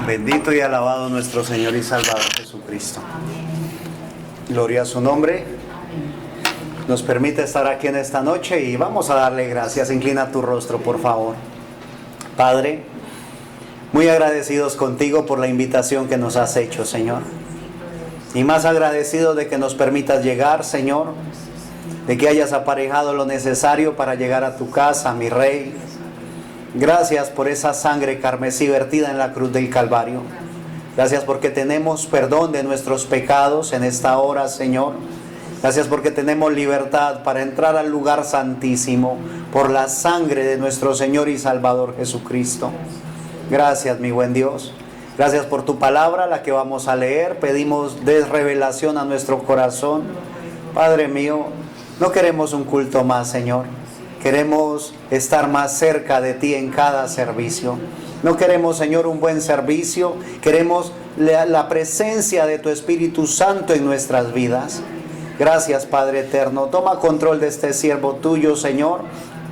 Bendito y alabado nuestro Señor y Salvador Jesucristo. Gloria a su nombre. Nos permite estar aquí en esta noche y vamos a darle gracias. Inclina tu rostro, por favor. Padre, muy agradecidos contigo por la invitación que nos has hecho, Señor. Y más agradecidos de que nos permitas llegar, Señor, de que hayas aparejado lo necesario para llegar a tu casa, mi Rey. Gracias por esa sangre carmesí vertida en la cruz del Calvario. Gracias porque tenemos perdón de nuestros pecados en esta hora, Señor. Gracias porque tenemos libertad para entrar al lugar santísimo por la sangre de nuestro Señor y Salvador Jesucristo. Gracias, mi buen Dios. Gracias por tu palabra, la que vamos a leer. Pedimos des revelación a nuestro corazón. Padre mío, no queremos un culto más, Señor. Queremos estar más cerca de ti en cada servicio. No queremos, Señor, un buen servicio. Queremos la presencia de tu Espíritu Santo en nuestras vidas. Gracias, Padre eterno. Toma control de este siervo tuyo, Señor.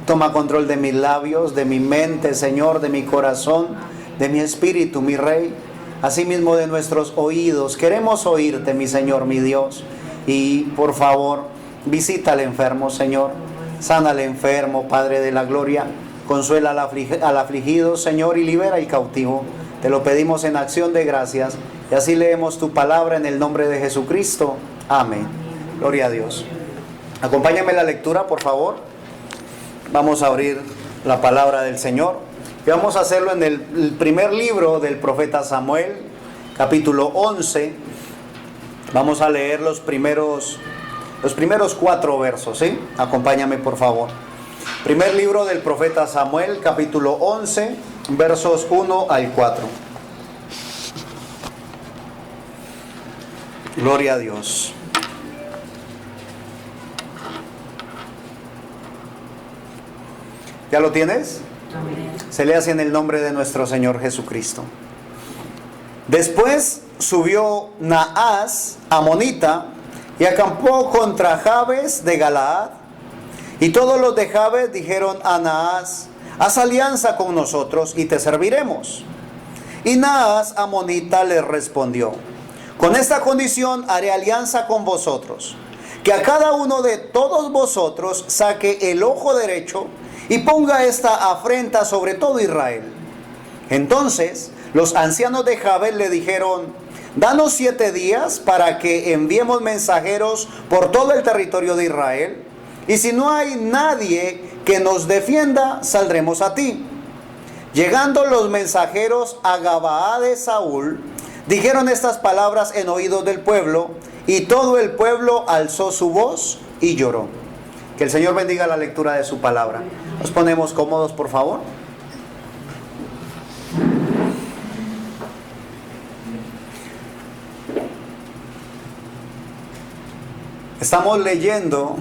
Toma control de mis labios, de mi mente, Señor, de mi corazón, de mi espíritu, mi Rey. Asimismo de nuestros oídos. Queremos oírte, mi Señor, mi Dios. Y, por favor, visita al enfermo, Señor. Sana al enfermo, Padre de la gloria. Consuela al afligido, Señor, y libera al cautivo. Te lo pedimos en acción de gracias. Y así leemos tu palabra en el nombre de Jesucristo. Amén. Gloria a Dios. Acompáñame en la lectura, por favor. Vamos a abrir la palabra del Señor. Y vamos a hacerlo en el primer libro del profeta Samuel, capítulo 11. Vamos a leer los primeros 4 versos, ¿sí? Acompáñame, por favor. Primer libro del profeta Samuel, capítulo 11, versos 1 al 4. Gloria a Dios. ¿Ya lo tienes? Amén. Se lee así en el nombre de nuestro Señor Jesucristo. Después subió Naas, amonita, y acampó contra Jabes de Galaad. Y todos los de Jabes dijeron a Naas: haz alianza con nosotros y te serviremos. Y Naas, amonita, les respondió: con esta condición haré alianza con vosotros, que a cada uno de todos vosotros saque el ojo derecho y ponga esta afrenta sobre todo Israel. Entonces los ancianos de Jabes le dijeron: danos 7 días para que enviemos mensajeros por todo el territorio de Israel, y si no hay nadie que nos defienda, saldremos a ti. Llegando los mensajeros a Gabaá de Saúl, dijeron estas palabras en oídos del pueblo, y todo el pueblo alzó su voz y lloró. Que el Señor bendiga la lectura de su palabra. Nos ponemos cómodos, por favor. Estamos leyendo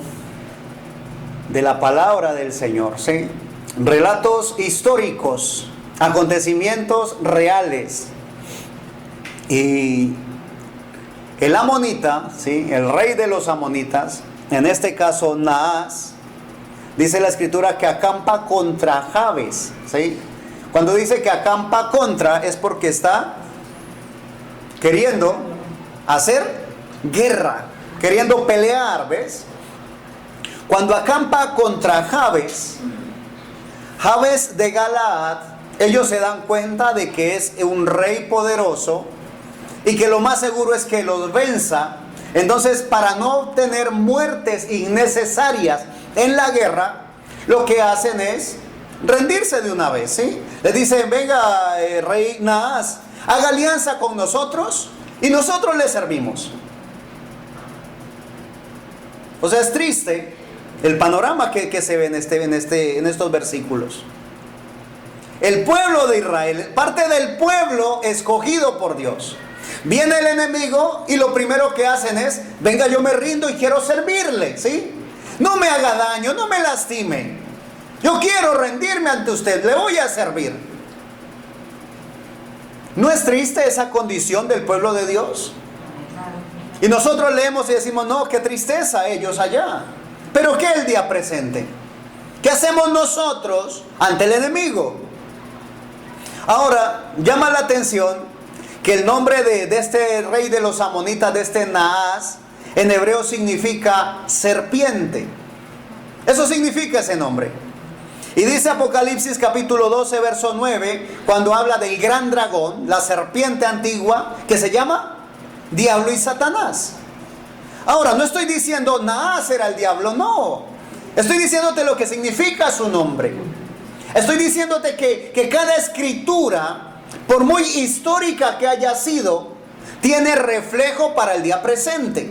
de la palabra del Señor, ¿sí? Relatos históricos, acontecimientos reales. Y el amonita, ¿sí? El rey de los amonitas, en este caso Naas, dice la escritura que acampa contra Jabes, ¿sí? Cuando dice que acampa contra es porque está queriendo hacer guerra, queriendo pelear, ¿ves? Cuando acampa contra Jabes de Galaad, ellos se dan cuenta de que es un rey poderoso y que lo más seguro es que los venza. Entonces, para no tener muertes innecesarias en la guerra, lo que hacen es rendirse de una vez, ¿sí? Le dicen: venga, rey Naas, haga alianza con nosotros y nosotros le servimos. O sea, es triste el panorama que se ve en estos versículos. El pueblo de Israel, parte del pueblo escogido por Dios, viene el enemigo y lo primero que hacen es: venga, yo me rindo y quiero servirle, ¿sí? No me haga daño, no me lastime. Yo quiero rendirme ante usted, le voy a servir. ¿No es triste esa condición del pueblo de Dios? Y nosotros leemos y decimos: no, qué tristeza ellos allá. Pero ¿qué el día presente? ¿Qué hacemos nosotros ante el enemigo? Ahora, llama la atención que el nombre de este rey de los amonitas, de este Naas, en hebreo significa serpiente. Eso significa ese nombre. Y dice Apocalipsis capítulo 12, verso 9, cuando habla del gran dragón, la serpiente antigua, que se llama Diablo y Satanás. Ahora, no estoy diciendo Naas era el diablo, no. Estoy diciéndote lo que significa su nombre. Estoy diciéndote que cada escritura, por muy histórica que haya sido, tiene reflejo para el día presente.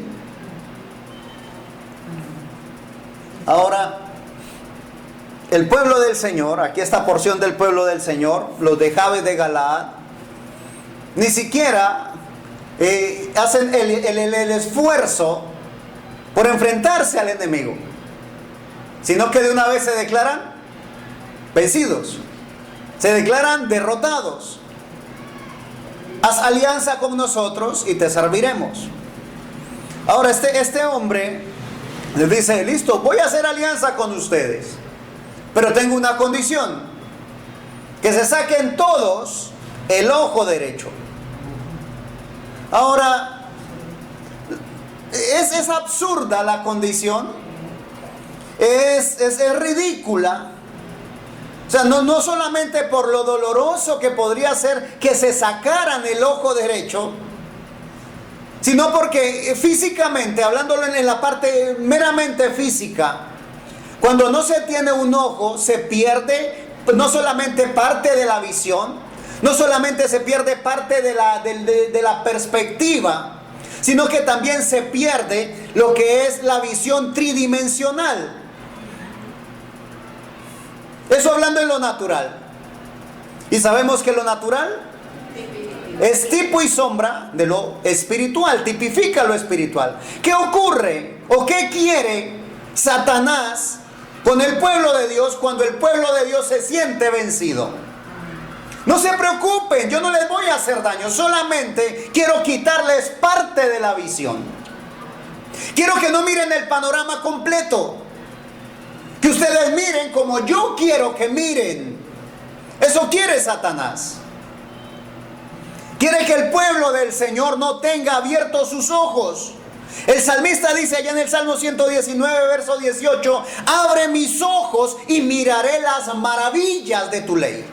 Ahora, el pueblo del Señor, aquí esta porción del pueblo del Señor, los de Jabes de Galaad, ni siquiera hacen el esfuerzo por enfrentarse al enemigo, sino que de una vez se declaran vencidos, se declaran derrotados. Haz alianza con nosotros y te serviremos. Ahora este hombre les dice, listo, voy a hacer alianza con ustedes, pero tengo una condición: que se saquen todos el ojo derecho. Ahora, es absurda la condición, es ridícula. O sea, no solamente por lo doloroso que podría ser que se sacaran el ojo derecho, sino porque físicamente, hablándolo en la parte meramente física, cuando no se tiene un ojo, se pierde no solamente parte de la visión, no solamente se pierde parte de la perspectiva, sino que también se pierde lo que es la visión tridimensional. Eso hablando en lo natural. Y sabemos que lo natural es tipo y sombra de lo espiritual, tipifica lo espiritual. ¿Qué ocurre o qué quiere Satanás con el pueblo de Dios cuando el pueblo de Dios se siente vencido? No se preocupen, yo no les voy a hacer daño, solamente quiero quitarles parte de la visión. Quiero que no miren el panorama completo, que ustedes miren como yo quiero que miren. Eso quiere Satanás. Quiere que el pueblo del Señor no tenga abiertos sus ojos. El salmista dice allá en el Salmo 119, verso 18, abre mis ojos y miraré las maravillas de tu ley.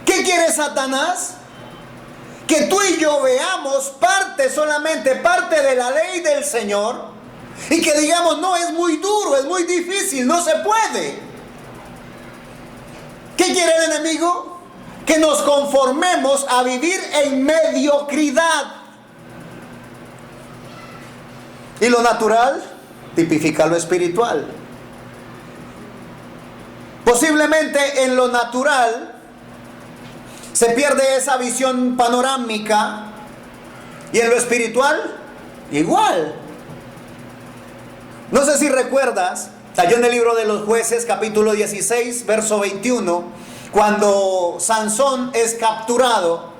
¿Qué quiere Satanás? Que tú y yo veamos solamente parte de la ley del Señor, y que digamos, no, es muy duro, es muy difícil, no se puede. ¿Qué quiere el enemigo? Que nos conformemos a vivir en mediocridad. Y lo natural tipifica lo espiritual. Posiblemente en lo natural se pierde esa visión panorámica, y en lo espiritual igual. No sé si recuerdas, allá en el libro de los Jueces, capítulo 16, verso 21, cuando Sansón es capturado,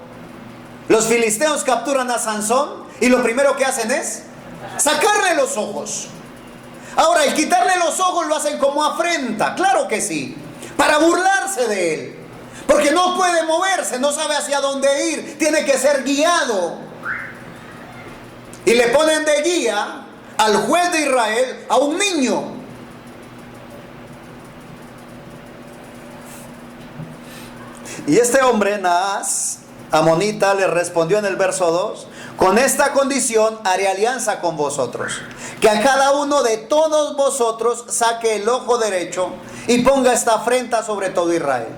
los filisteos capturan a Sansón y lo primero que hacen es sacarle los ojos. Ahora, el quitarle los ojos lo hacen como afrenta, claro que sí, para burlarse de él, porque no puede moverse, no sabe hacia dónde ir, tiene que ser guiado. Y le ponen de guía al juez de Israel a un niño. Y este hombre, Naas, amonita, le respondió en el verso 2, con esta condición haré alianza con vosotros, que a cada uno de todos vosotros saque el ojo derecho y ponga esta afrenta sobre todo Israel.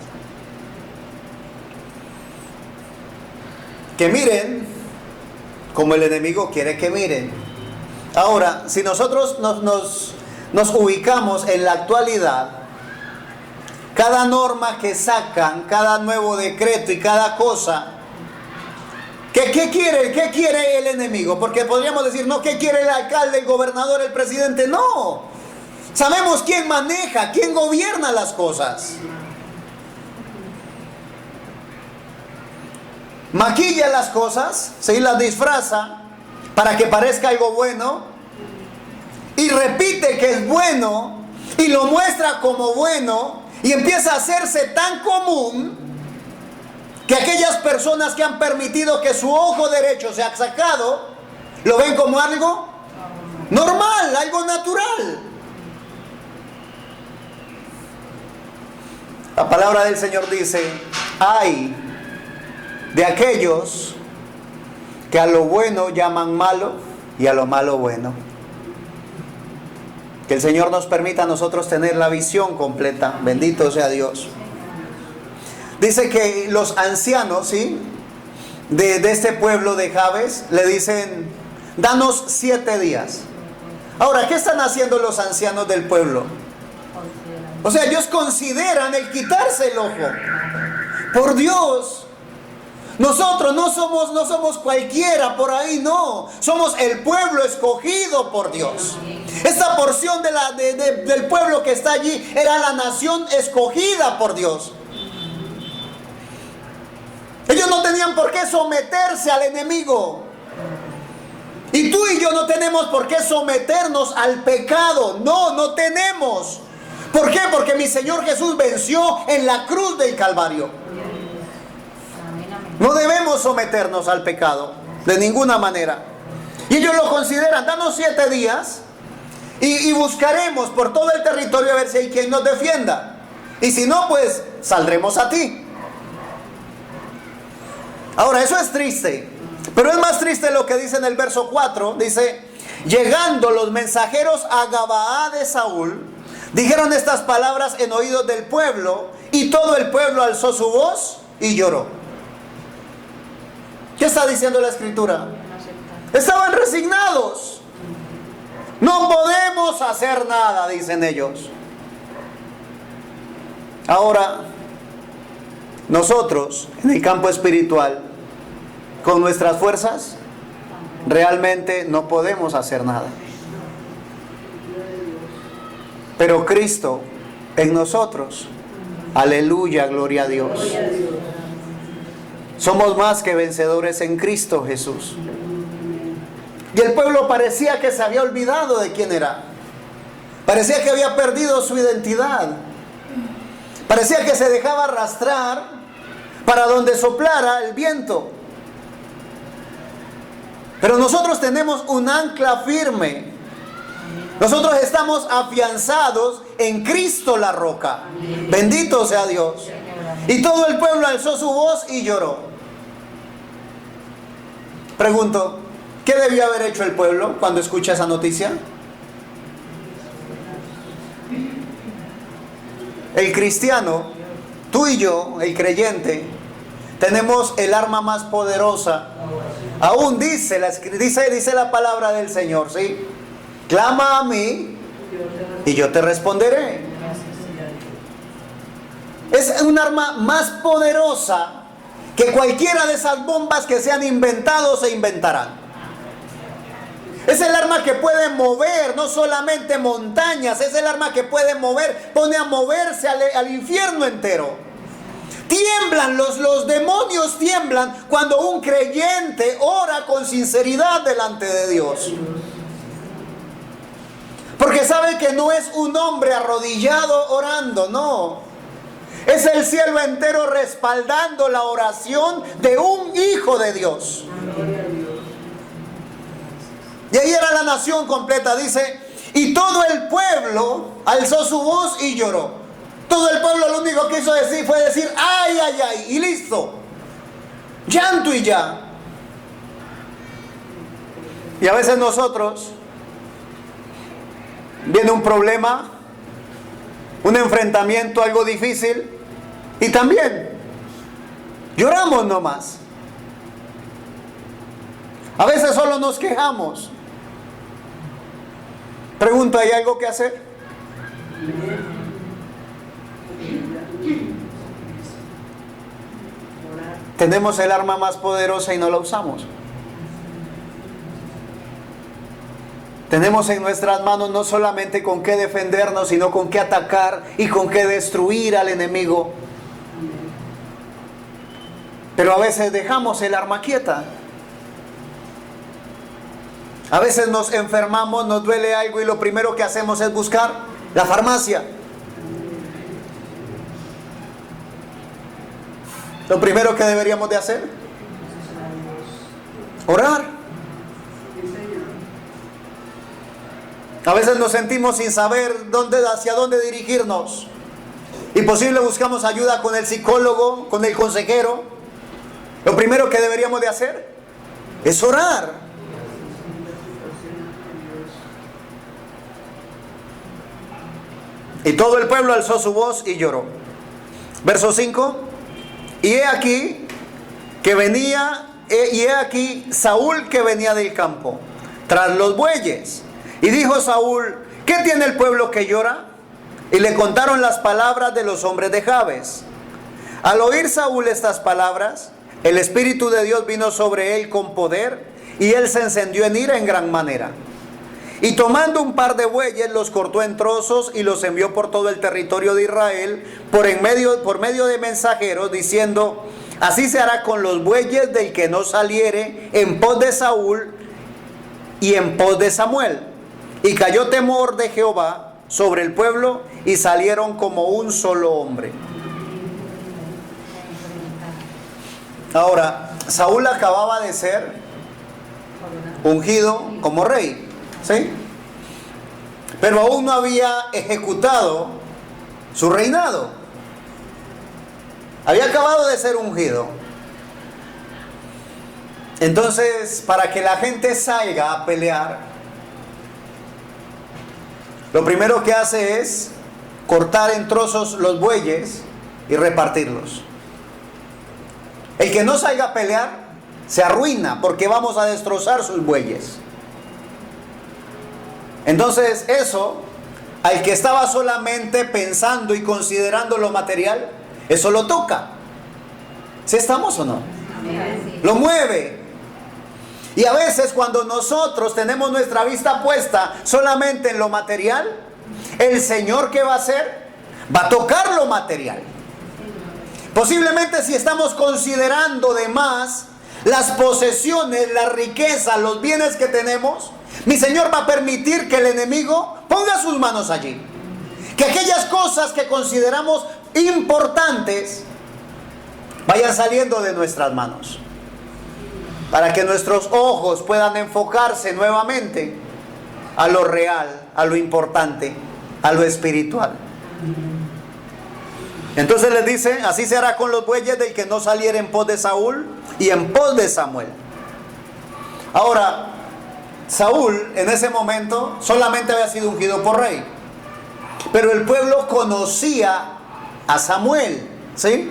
Que miren como el enemigo quiere que miren. Ahora, si nosotros nos ubicamos en la actualidad, cada norma que sacan, cada nuevo decreto y cada cosa, ¿qué quiere el enemigo? Porque podríamos decir, no, ¿qué quiere el alcalde, el gobernador, el presidente? No, sabemos quién maneja, quién gobierna las cosas. Maquilla las cosas, ¿sí? Las disfraza para que parezca algo bueno, y repite que es bueno y lo muestra como bueno, y empieza a hacerse tan común que aquellas personas que han permitido que su ojo derecho sea sacado, lo ven como algo normal, algo natural. La palabra del Señor dice: ay de aquellos que a lo bueno llaman malo y a lo malo bueno. Que el Señor nos permita a nosotros tener la visión completa. Bendito sea Dios. Dice que los ancianos, ¿sí?, de este pueblo de Jabes le dicen: danos 7 días. Ahora, ¿qué están haciendo los ancianos del pueblo? O sea, ellos consideran el quitarse el ojo. Por Dios, nosotros no somos cualquiera por ahí, no. Somos el pueblo escogido por Dios. Esta porción del pueblo que está allí era la nación escogida por Dios. Ellos no tenían por qué someterse al enemigo. Y tú y yo no tenemos por qué someternos al pecado. No tenemos. ¿Por qué? Porque mi Señor Jesús venció en la cruz del Calvario. No debemos someternos al pecado de ninguna manera. Y ellos lo consideran: danos 7 días y buscaremos por todo el territorio a ver si hay quien nos defienda. Y si no, pues saldremos a ti. Ahora, eso es triste, pero es más triste lo que dice en el verso 4. Dice: llegando los mensajeros a Gabaá de Saúl, dijeron estas palabras en oídos del pueblo, y todo el pueblo alzó su voz y lloró. ¿Qué está diciendo la Escritura? Estaban resignados. No podemos hacer nada, dicen ellos. Ahora, nosotros, en el campo espiritual, con nuestras fuerzas, realmente no podemos hacer nada. Pero Cristo en nosotros, aleluya, gloria a Dios. Somos más que vencedores en Cristo Jesús. Y el pueblo parecía que se había olvidado de quién era. Parecía que había perdido su identidad. Parecía que se dejaba arrastrar para donde soplara el viento. Pero nosotros tenemos un ancla firme. Nosotros estamos afianzados en Cristo la roca. Bendito sea Dios. Y todo el pueblo alzó su voz y lloró. Pregunto, ¿qué debió haber hecho el pueblo cuando escucha esa noticia? El cristiano, tú y yo, el creyente, tenemos el arma más poderosa. Aún dice la palabra del Señor, ¿sí? Clama a mí y yo te responderé. Es un arma más poderosa que cualquiera de esas bombas que se han inventado o se inventarán. Es el arma que puede mover no solamente montañas, es el arma que puede mover, pone a moverse al infierno entero. Tiemblan, los demonios tiemblan cuando un creyente ora con sinceridad delante de Dios. Porque sabe que no es un hombre arrodillado orando, no. Es el cielo entero respaldando la oración de un hijo de Dios. Y ahí era la nación completa, dice, y todo el pueblo alzó su voz y lloró. Todo el pueblo lo único que hizo decir fue decir, ay, ay, ay, y listo. Llanto y ya. Y a veces nosotros, viene un problema, un enfrentamiento, algo difícil, y también lloramos nomás. A veces solo nos quejamos. Pregunto, ¿hay algo que hacer? Tenemos el arma más poderosa y no la usamos. Tenemos en nuestras manos no solamente con qué defendernos, sino con qué atacar y con qué destruir al enemigo. Pero a veces dejamos el arma quieta. A veces nos enfermamos, nos duele algo y lo primero que hacemos es buscar la farmacia. Lo primero que deberíamos de hacer, orar. A veces nos sentimos sin saber hacia dónde dirigirnos. Y posible buscamos ayuda con el psicólogo, con el consejero. Lo primero que deberíamos de hacer es orar. Y todo el pueblo alzó su voz y lloró. Verso 5. Y he aquí Saúl que venía del campo, tras los bueyes. Y dijo Saúl: ¿qué tiene el pueblo que llora? Y le contaron las palabras de los hombres de Jabes. Al oír Saúl estas palabras, el Espíritu de Dios vino sobre él con poder, y él se encendió en ira en gran manera. Y tomando un par de bueyes, los cortó en trozos y los envió por todo el territorio de Israel por medio de mensajeros, diciendo: así se hará con los bueyes del que no saliere en pos de Saúl y en pos de Samuel. Y cayó temor de Jehová sobre el pueblo, y salieron como un solo hombre. Ahora, Saúl acababa de ser ungido como rey, ¿sí? Pero aún no había ejecutado su reinado. Había acabado de ser ungido. Entonces, para que la gente salga a pelear, lo primero que hace es cortar en trozos los bueyes y repartirlos. El que no salga a pelear se arruina, porque vamos a destrozar sus bueyes. Entonces eso, al que estaba solamente pensando y considerando lo material, eso lo toca. ¿Sí estamos o no? Lo mueve. Y a veces cuando nosotros tenemos nuestra vista puesta solamente en lo material, el Señor, ¿qué va a hacer? Va a tocar lo material. Posiblemente si estamos considerando de más las posesiones, la riqueza, los bienes que tenemos, mi Señor va a permitir que el enemigo ponga sus manos allí. Que aquellas cosas que consideramos importantes vayan saliendo de nuestras manos, para que nuestros ojos puedan enfocarse nuevamente a lo real, a lo importante, a lo espiritual. Entonces les dice: así se hará con los bueyes del que no saliera en pos de Saúl y en pos de Samuel. Ahora, Saúl en ese momento solamente había sido ungido por rey, pero el pueblo conocía a Samuel, ¿sí?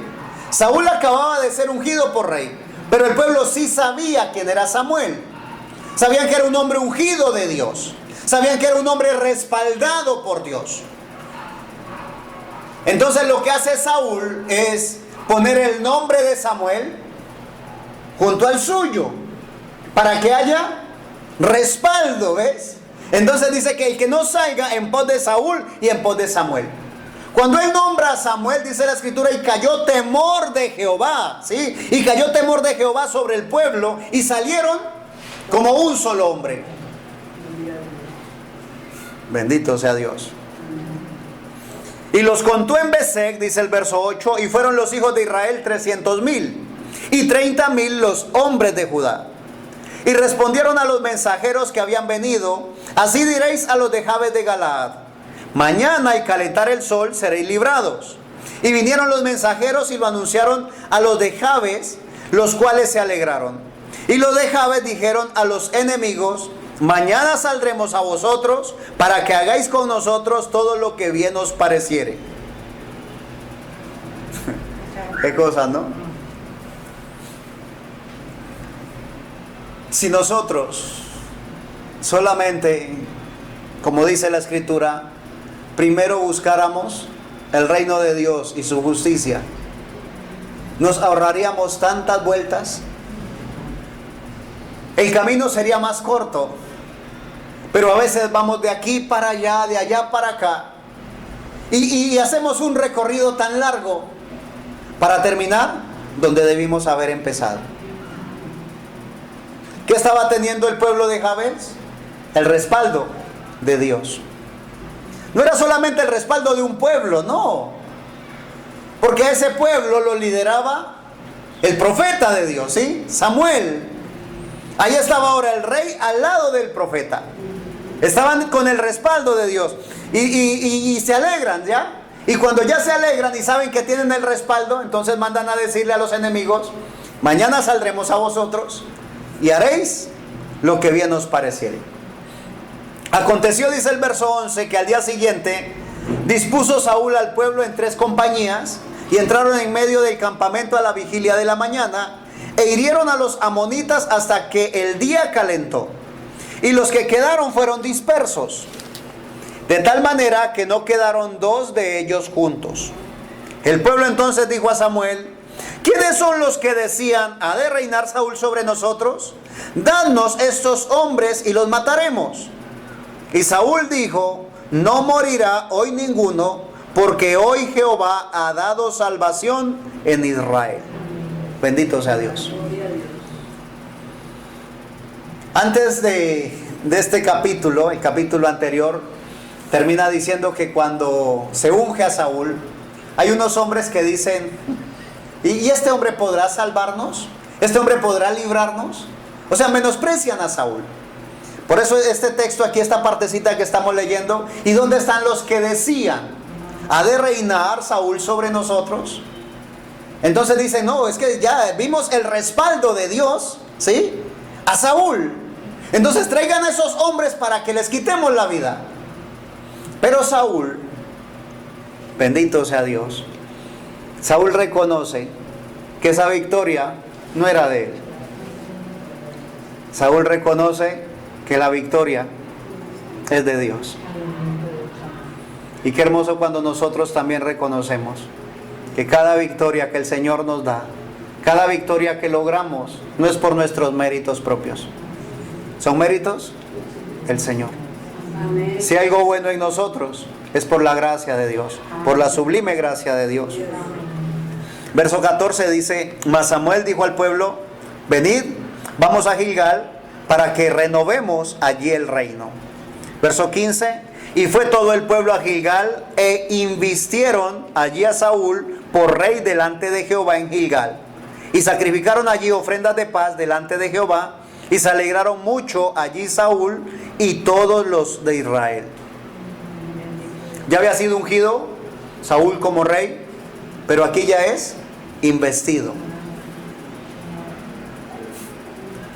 Saúl acababa de ser ungido por rey, pero el pueblo sí sabía quién era Samuel. Sabían que era un hombre ungido de Dios. Sabían que era un hombre respaldado por Dios. Entonces lo que hace Saúl es poner el nombre de Samuel junto al suyo, para que haya respaldo, ¿ves? Entonces dice que el que no salga en pos de Saúl y en pos de Samuel. Cuando él nombra a Samuel, dice la escritura, y cayó temor de Jehová, ¿sí? Y cayó temor de Jehová sobre el pueblo, y salieron como un solo hombre. Bendito sea Dios. Y los contó en Besec, dice el verso 8, y fueron los hijos de Israel 300,000, y 30,000 los hombres de Judá. Y respondieron a los mensajeros que habían venido: así diréis a los de Jabes de Galaad: mañana al calentar el sol seréis librados. Y vinieron los mensajeros y lo anunciaron a los de Jabes, los cuales se alegraron. Y los de Jabes dijeron a los enemigos: mañana saldremos a vosotros para que hagáis con nosotros todo lo que bien os pareciere. Qué cosa, ¿no? Si nosotros solamente, como dice la escritura, primero buscáramos el reino de Dios y su justicia, nos ahorraríamos tantas vueltas. El camino sería más corto, pero a veces vamos de aquí para allá, de allá para acá, y hacemos un recorrido tan largo para terminar donde debimos haber empezado. ¿Qué estaba teniendo el pueblo de Jabes? El respaldo de Dios. No era solamente el respaldo de un pueblo, no, porque ese pueblo lo lideraba el profeta de Dios, ¿sí? Samuel. Ahí estaba ahora el rey al lado del profeta. Estaban con el respaldo de Dios. Y se alegran, ¿ya? Y cuando ya se alegran y saben que tienen el respaldo, entonces mandan a decirle a los enemigos: mañana saldremos a vosotros y haréis lo que bien os pareciere. Aconteció, dice el verso 11, que al día siguiente dispuso Saúl al pueblo en 3 compañías y entraron en medio del campamento a la vigilia de la mañana e hirieron a los amonitas hasta que el día calentó. Y los que quedaron fueron dispersos, de tal manera que no quedaron 2 de ellos juntos. El pueblo entonces dijo a Samuel: ¿quiénes son los que decían: ¿ha de reinar Saúl sobre nosotros? Dadnos estos hombres y los mataremos. Y Saúl dijo: no morirá hoy ninguno, porque hoy Jehová ha dado salvación en Israel. Bendito sea Dios. Antes de este capítulo, el capítulo anterior termina diciendo que cuando se unge a Saúl, hay unos hombres que dicen: ¿y este hombre podrá salvarnos? ¿Este hombre podrá librarnos? O sea, menosprecian a Saúl. Por eso este texto aquí, esta partecita que estamos leyendo: ¿y dónde están los que decían: ¿ha de reinar Saúl sobre nosotros? Entonces dicen: no, es que ya vimos el respaldo de Dios, ¿sí?, a Saúl. Entonces traigan a esos hombres para que les quitemos la vida. Pero Saúl, bendito sea Dios, Saúl reconoce que esa victoria no era de él. Saúl reconoce que la victoria es de Dios. Y qué hermoso cuando nosotros también reconocemos que cada victoria que el Señor nos da, cada victoria que logramos, no es por nuestros méritos propios. Son méritos del Señor. Amén. Si hay algo bueno en nosotros, es por la gracia de Dios, por la sublime gracia de Dios. Verso 14 dice: mas Samuel dijo al pueblo: venid, vamos a Gilgal, para que renovemos allí el reino. Verso 15: y fue todo el pueblo a Gilgal, e invistieron allí a Saúl por rey delante de Jehová en Gilgal. Y sacrificaron allí ofrendas de paz delante de Jehová, y se alegraron mucho allí Saúl y todos los de Israel. Ya había sido ungido Saúl como rey, pero aquí ya es investido.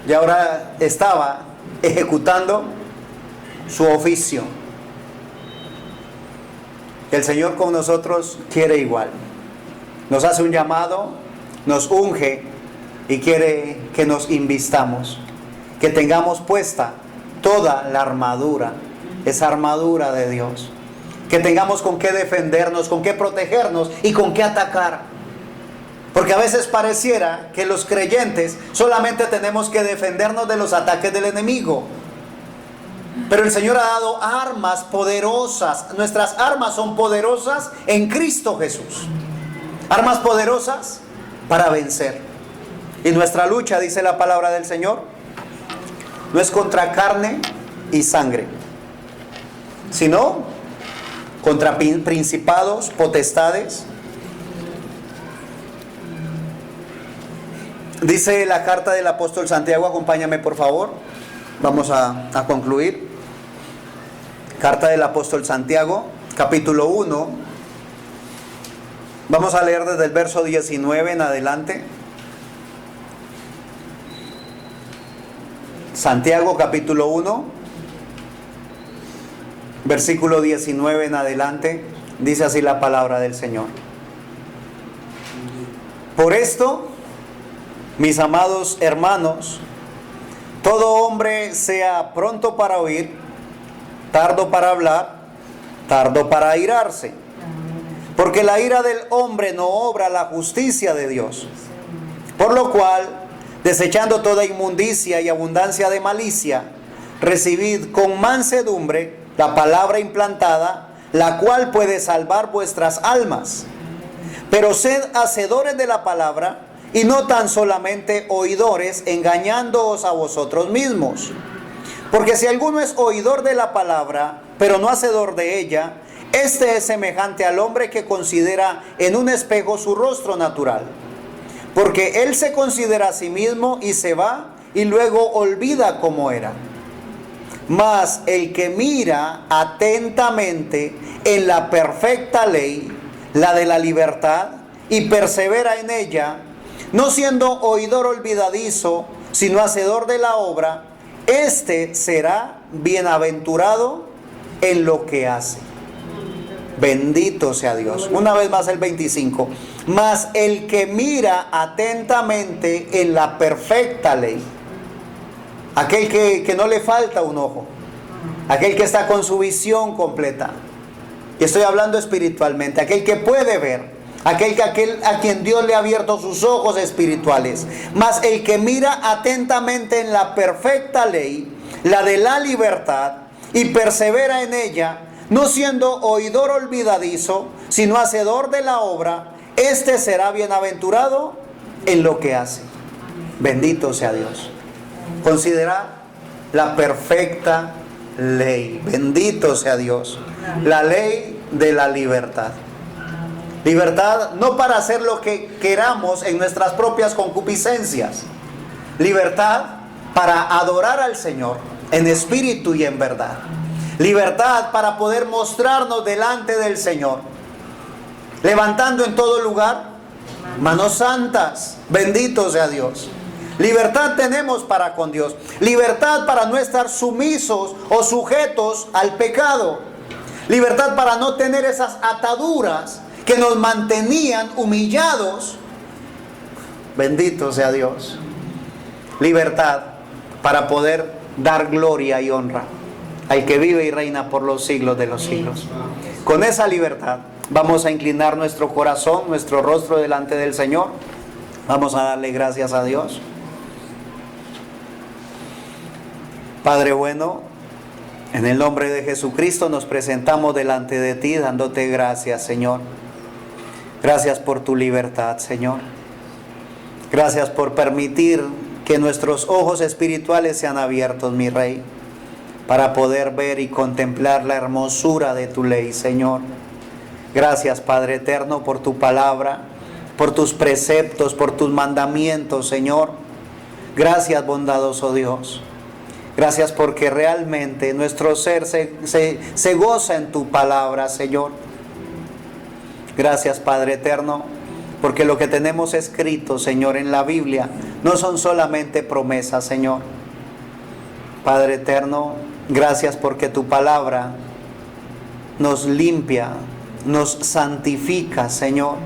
Y ahora estaba ejecutando su oficio. El Señor con nosotros quiere igual. Nos hace un llamado, nos unge y quiere que nos invistamos, que tengamos puesta toda la armadura, esa armadura de Dios, que tengamos con qué defendernos, con qué protegernos y con qué atacar. Porque a veces pareciera que los creyentes solamente tenemos que defendernos de los ataques del enemigo. Pero el Señor ha dado armas poderosas. Nuestras armas son poderosas en Cristo Jesús. Armas poderosas para vencer. Y nuestra lucha, dice la palabra del Señor, no es contra carne y sangre, sino contra principados, potestades. Dice la carta del apóstol Santiago, acompáñame por favor, vamos a concluir. Carta del apóstol Santiago, capítulo 1, vamos a leer desde el verso 19 en adelante. Santiago capítulo 1, versículo 19 en adelante, dice así la palabra del Señor. Por esto, mis amados hermanos, todo hombre sea pronto para oír, tardo para hablar, tardo para airarse, porque la ira del hombre no obra la justicia de Dios. Por lo cual, desechando toda inmundicia y abundancia de malicia, recibid con mansedumbre la palabra implantada, la cual puede salvar vuestras almas. Pero sed hacedores de la palabra, y no tan solamente oidores, engañándoos a vosotros mismos. Porque si alguno es oidor de la palabra, pero no hacedor de ella, este es semejante al hombre que considera en un espejo su rostro natural, porque él se considera a sí mismo y se va y luego olvida cómo era. Mas el que mira atentamente en la perfecta ley, la de la libertad, y persevera en ella, no siendo oidor olvidadizo, sino hacedor de la obra, éste será bienaventurado en lo que hace. Bendito sea Dios. Una vez más el 25. Mas el que mira atentamente en la perfecta ley, aquel que no le falta un ojo, aquel que está con su visión completa, y estoy hablando espiritualmente, aquel que puede ver, aquel a quien Dios le ha abierto sus ojos espirituales. Mas el que mira atentamente en la perfecta ley, la de la libertad, y persevera en ella, no siendo oidor olvidadizo, sino hacedor de la obra, éste será bienaventurado en lo que hace. Bendito sea Dios. Considera la perfecta ley. Bendito sea Dios. La ley de la libertad. Libertad no para hacer lo que queramos en nuestras propias concupiscencias. Libertad para adorar al Señor en espíritu y en verdad. Libertad para poder mostrarnos delante del Señor, levantando en todo lugar manos santas. Bendito sea Dios. Libertad tenemos para con Dios. Libertad para no estar sumisos o sujetos al pecado. Libertad para no tener esas ataduras que nos mantenían humillados. Bendito sea Dios. Libertad para poder dar gloria y honra al que vive y reina por los siglos de los siglos. Con esa libertad vamos a inclinar nuestro corazón, nuestro rostro delante del Señor. Vamos a darle gracias a Dios. Padre bueno, en el nombre de Jesucristo nos presentamos delante de ti dándote gracias, Señor. Gracias por tu libertad, Señor. Gracias por permitir que nuestros ojos espirituales sean abiertos, mi Rey, para poder ver y contemplar la hermosura de tu ley, Señor. Gracias, Padre eterno, por tu palabra, por tus preceptos, por tus mandamientos, Señor. Gracias, bondadoso Dios. Gracias porque realmente nuestro ser se goza en tu palabra, Señor. Gracias, Padre eterno, porque lo que tenemos escrito, Señor, en la Biblia no son solamente promesas, Señor. Padre eterno, gracias porque tu palabra nos limpia, nos santifica, Señor.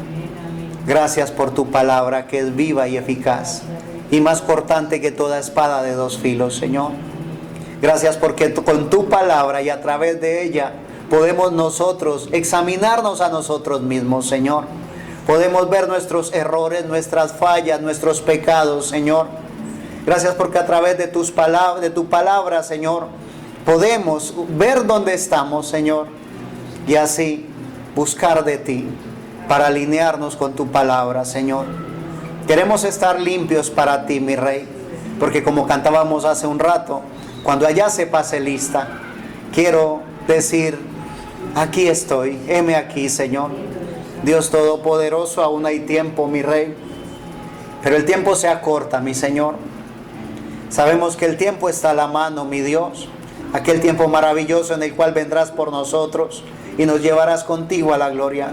Gracias por tu palabra que es viva y eficaz y más cortante que toda espada de dos filos, Señor. Gracias porque con tu palabra y a través de ella podemos nosotros examinarnos a nosotros mismos, Señor. Podemos ver nuestros errores, nuestras fallas, nuestros pecados, Señor. Gracias porque a través de tu palabra, Señor, podemos ver dónde estamos, Señor, y así buscar de ti para alinearnos con tu palabra, Señor. Queremos estar limpios para ti, mi Rey, porque como cantábamos hace un rato, cuando allá se pase lista, quiero decir, aquí estoy, heme aquí, Señor. Dios Todopoderoso, aún hay tiempo, mi Rey, pero el tiempo se acorta, mi Señor. Sabemos que el tiempo está a la mano, mi Dios, aquel tiempo maravilloso en el cual vendrás por nosotros y nos llevarás contigo a la gloria.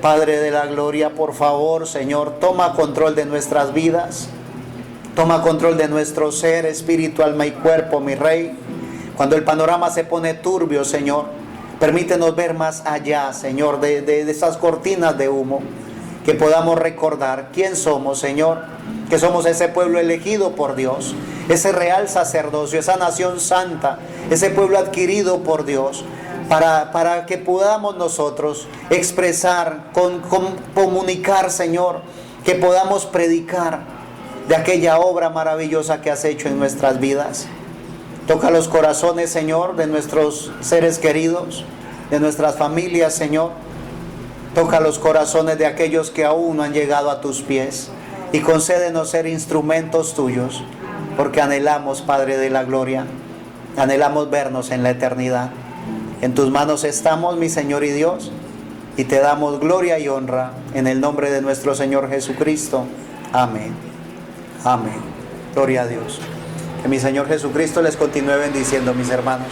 Padre de la gloria, por favor, Señor, toma control de nuestras vidas, toma control de nuestro ser, espíritu, alma y cuerpo, mi Rey. Cuando el panorama se pone turbio, Señor, permítenos ver más allá, Señor, de esas cortinas de humo, que podamos recordar quién somos, Señor, que somos ese pueblo elegido por Dios, ese real sacerdocio, esa nación santa, ese pueblo adquirido por Dios, para que podamos nosotros expresar, comunicar, Señor, que podamos predicar de aquella obra maravillosa que has hecho en nuestras vidas. Toca los corazones, Señor, de nuestros seres queridos, de nuestras familias, Señor. Toca los corazones de aquellos que aún no han llegado a tus pies y concédenos ser instrumentos tuyos, porque anhelamos, Padre de la gloria, anhelamos vernos en la eternidad. En tus manos estamos, mi Señor y Dios, y te damos gloria y honra en el nombre de nuestro Señor Jesucristo. Amén. Amén. Gloria a Dios. Que mi Señor Jesucristo les continúe bendiciendo, mis hermanos.